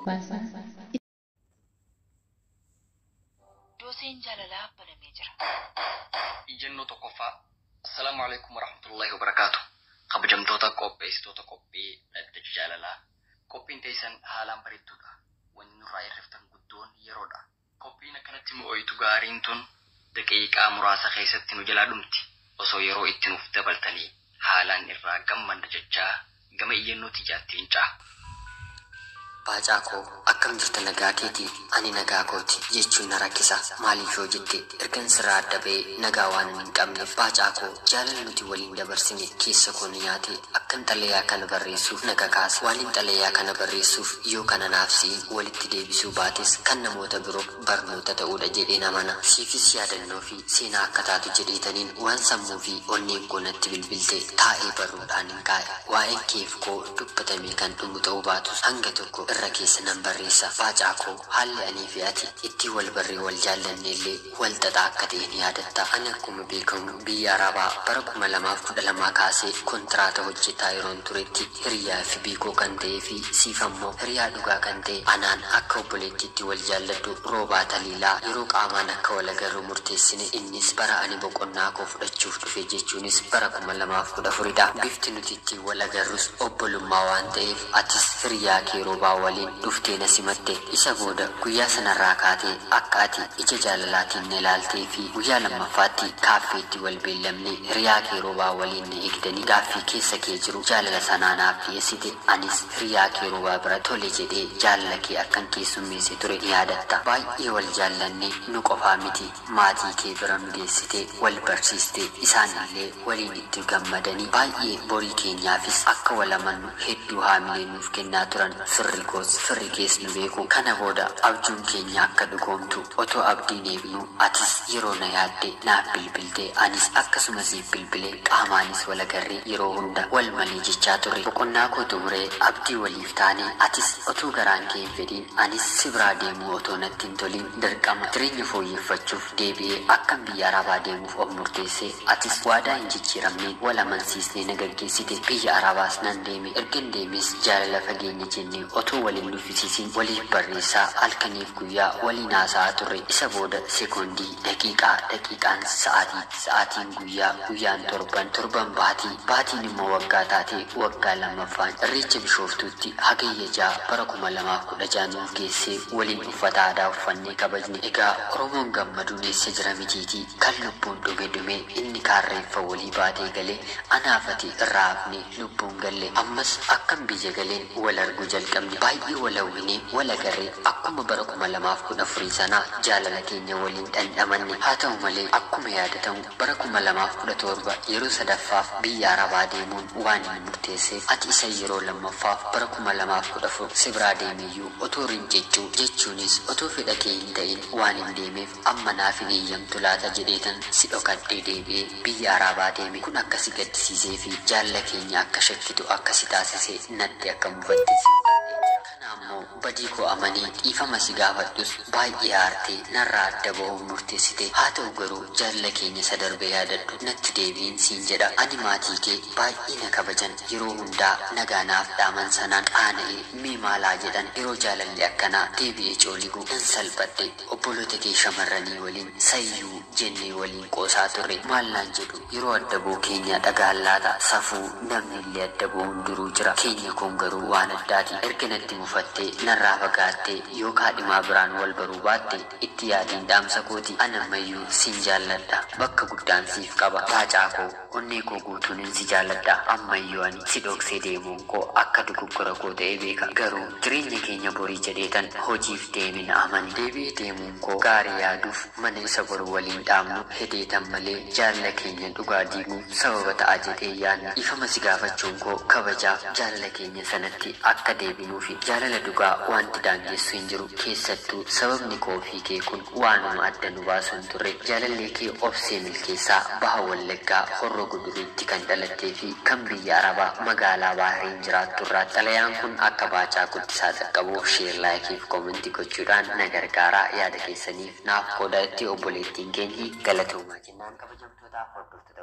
baasaa. Dooseen jaalalaa banamee jira. Ijannoo tokkoffaa. Assalaamu alaykum warahmatullahi wabarakaatu. Kabajamtoota qopheessitoota qophii dhaddacha jaalalaa. Qophiin teessan haalaan bareedduudha. Wanni nurraa irriftan guddoon yeroodha. Qophiin akkanatti mo'oyitu gaariin tun daqiiqaa muraasa keessatti nu jalaa dhumti. Osoo yeroo itti nuuf dabaltanii haalaan irraa gammanna jechaa gama ijannoo tijaattiin caa. Baacaa akkam jirta nagaa keetii ani nagaa kooti jechuun na rakkisa maaliif yoo jette ergan sirraa adda ba'ee nagaa waan hin qabneef baacaa jaalala nuti waliin dabarsine keessa koo ni nyaate akkan xalayaa kana barreessuuf naga kaase waan hin xalayaa kana barreessuuf yoo kana naaf siin walitti deebisuu baates kan namoota biroo barnoota ta'uudha jedhee namana siifis yaadannoo fi seenaa akka taatu jedheetaniin waan sammuu fi onneen koo natti bilbilte taa'ee barruudhaan hin kaa'e waa'ee keef koo dubbatamee kan dhumu ta'uu baatus hanga tokko irra keessa nan barreessa baacaa haalli anii fi ati itti wal barree wal jaallanne illee wal xaxaa akka ta'e ni yaadatta ani akkuma beekamu biyya Arabaa bara 2012 kaasee kontiraata hojjetaa yeroon turetti hiriyaa fi biikoo kan ta'ee fi siif ammoo hiriyaa dhugaa kan ta'e anaan akka obboleettiitti wal jaalladhu roobaa taliilaa yeroo qaamaan akka wal agarru murteessine innis bara ani boqonnaa koo fudhachuuf dhufe jechuunis bara 2014dha bifti nuti itti wal agarrus obbolummaa waan ta'eef atis hiriyaa kee roobaa waliin dhuftee na simatte isa booda guyyaa sanarraa kaatee akka ati ija jaalalaatiin na ilaaltee fi guyyaa lammaffaatti kaaffeetti wal beellamne hiriyaa kee roobaa waliin na eegdanii gaaffii keessa kee jiru jaalala sanaa naaf dhiyeessite anis hiriyaa kee roobaa bira tole jedhee jaalala kee akkan keessummeesse ture ni yaadatta baay'ee wal jaallanne nu qofaa miti maatii kee bira nu geessite wal barsiiste isaanillee waliin itti gammadanii baay'ee borii keenyaafis akka wal amannu hedduu haamilee nuuf kennaa turan firri kees nu beeku kana booda abjuun keenya akka dhugoomtu otoo abdiin eegnu atis yeroo na yaadde naaf bilbilte anis akkasumas bilbilee qaamaanis wal agarree yeroo hunda wal malee jechaa turre boqonnaa koo xumuree abdii waliif taane atis otoo garaan kee hin fedhiin anis si biraa deemuu otoo natti hin toliin dirqama jireenya fooyyeffachuuf deebi'ee akkan biyya Arabaa deemuuf of murteessee atis waadaa hin jijjiiramneen wal amansiisnee na gaggeessite biyya Arabaas nan deeme ergan deemes jaalala fageenya jennee otoo waliin nuffisiisin waliif barreessaa halkaniif guyyaa waliin haasa'aa turre isa booda sekoondii daqiiqaan sa'aatiin guyyaan torban baatiin immoo waggaa taate waggaa lammaffaan irreecha bishooftuutti hagayya 6 bara 2016 nuuf geessee waliin uffata aadaa uffannee kabajne egaa Oromoon gammaduun eessa jira mitiitii kan lubbuun dhume inni kaarreeffa walii baatee galee anaafati irraa hafne lubbuun galle ammas akkam biyya galeen wal arguu jalqabne baay'ee wal hawwinee wal agarree akkuma bara 2014 sana jaalala keenya waliin dhandhamanne haa ta'u malee akkuma yaadatamu bara 2017 yeroo sadaffaaf biyya Arabaa deemuun waan hin murteesseef ati isa yeroo lammaffaaf bara 2014 si biraa deemeeyyuu otoo rincechuu jechuunis otoo fedha kee hin ta'in waan hin deemeef amma naaf hin eeyyamtu laata jedheetan si dhokadhee deebi'ee biyya Arabaa deeme kun akka si gaddisiisee fi jaalala keenya akka shakkitu akka si taasisee natti akka mufatte ammoo badii koo amanii dhiifama si gaafadhus baay'ee aartee narraa adda ba'uuf murteessite haa ta'u garuu jaalala keenya sadarbee yaadadhu natti deebiin siin jedha ani maatii kee baay'ee na kabajan yeroo hundaa nagaanaaf dhaaman sanaan qaana'ee mee maalaa jedhan yeroo jaalalli akkanaa deebi'ee cooligu nan salphadhe obboloota kee shamarranii waliin sayyuu jennee waliin qoosaa turre maallaan jedhu yeroo adda ba'uu keenya dhagaan laata safuu namni illee adda ba'uun duruu jira keenya kun garuu waan addaati erga natti mufattee narraa fagaattee yoo kaadhimaa biraan wal baruu baatte itti yaadiin dhaamsa kooti anammayyuu siin jaalladha bakka guddaan siif qaba baacaa onnee koo guutuun si jaalladha ammayyuu ani si dhoksee deemuun koo akka dogoggora koo ta'ee beeka garuu jireenya keenya borii jedheetan hojiif deemin amani deebi'ee deemuun koo gaarii yaaduuf mana isa boru waliin dhaamnu hedeetan malee jaalala keenya dhugaa diiguuf sababa ta'a jedhee yaadna ifama si gaafachuun koo kabajaaf jaalala keenya sanatti akka deebinuufi jaalala dhugaa wanti daangessu hin jiru keessattuu sababni koo fi kee kun waanuma adda nu baasu hin turre jaalallee kee obsee milkeessaa baha wallaggaa horroo guduruutti kan dhalattee fi kan biyya Arabaa magaalaa Baahiriin jiraattu irraa xalayaan kun akka baacaa guddisaa qaqqabuuf sheer laayikiif koomentii gochuudhaan na gargaaraa yaada keessaniif naaf qooda itti obboleettiin keenyi galatoomaa jennaan kabajamtootaaf hordoftoota